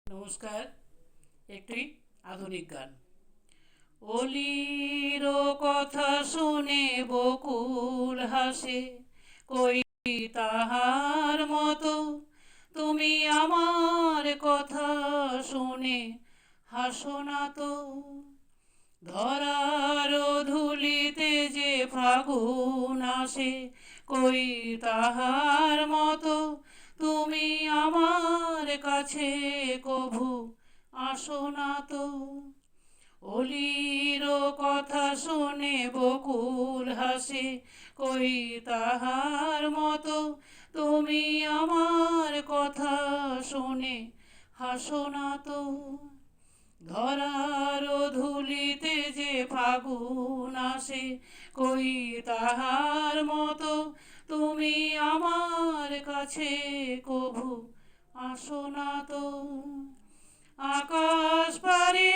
নমস্কার। একটি আধুনিক গান। অলির কথা শুনে বকুল হাসে, কই তাহার মতো তুমি আমার কথা শুনে হাসো না তো। ধরার ধুলিতে যে ফাগুন আসে, কই তাহার মতো তুমি আমার কাছে কভু আসো না তো। অলির কথা শুনে বকুল হাসে, কই তাহার মতো তুমি আমার কথা শুনে হাসো না তো। ধরার ধুলিতে যে ফাগুন আসে, কই তাহার মতো তুমি আমার কাছে কভু আসো না তো। আকাশ পারে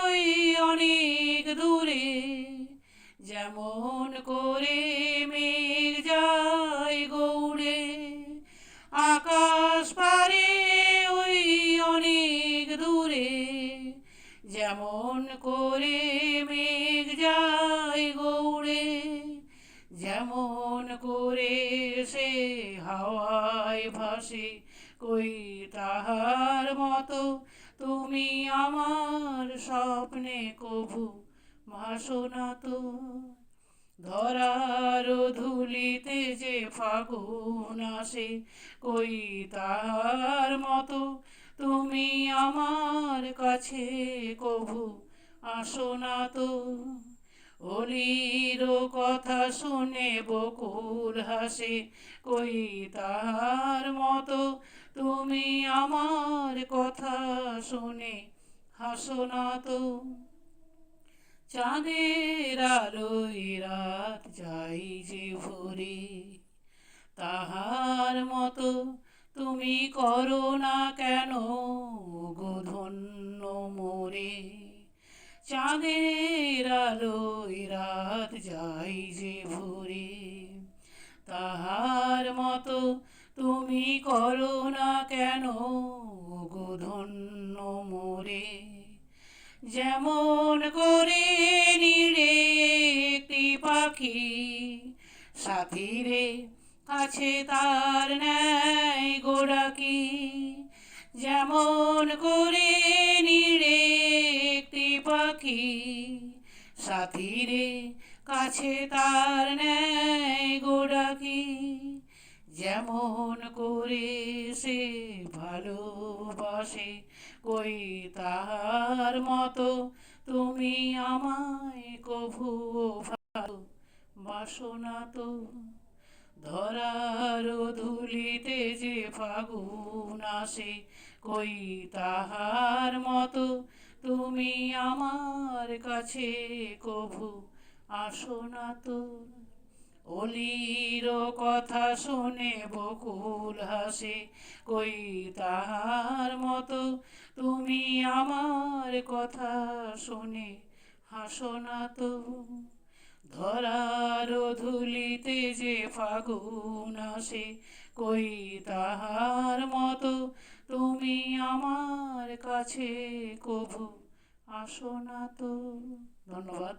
ওই অনেক দূরে, যেমন করে মেঘ যায় গৌড়ে। আকাশ পারে ওই অনেক দূরে, যেমন করে মেঘ যায় গৌড়ে। যেমন করে সে হাওয়ায় ভাসে, কই তাহার মতো তুমি আমার স্বপ্নে কভু ভাসো না তো। ধরার ধুলিতে যে ফাগুন আসে, কই তাহার মতো তুমি আমার কাছে কভু আসো না তো। অলির কথা শুনে বকুল হাসে, কই তাহার মতো তুমি আমার কথা শুনে হাসো না তো। চাঁদের আলোয় রাত যাই যে ভরে, তাহার মতো তুমি করো না কেন গো ধন্য মোরে। চাঁদের আলোয় রাত যাই যে ভরে, তাহার মতো তুমি করো না কেন গো ধন্য মোরে। যেমন করে নিড়ে একটি পাখি সাথীরে কাছে তার নেয় গোড়াকি। যেমন করে নিড়ে একটি পাখি সাথীরে কাছে তার নেয় গোড়াকি। যেমন করে সে ভালোবাসে, কই তাহার মতো তুমি আমায় কভু ভালোবাসো না তো। ধরার ধুলিতে যে ফাগুন আসে, কই তাহার মতো তুমি আমার কাছে কভু আসো না তো। অলির কথা শুনে বকুল হাসে, কই তাহার মতো তুমি আমার কথা শুনে হাসো না তো। ধরার ধুলিতে যে ফাগুন আসে, কই তাহার মতো তুমি আমার কাছে কভু আসো না তো। ধন্যবাদ।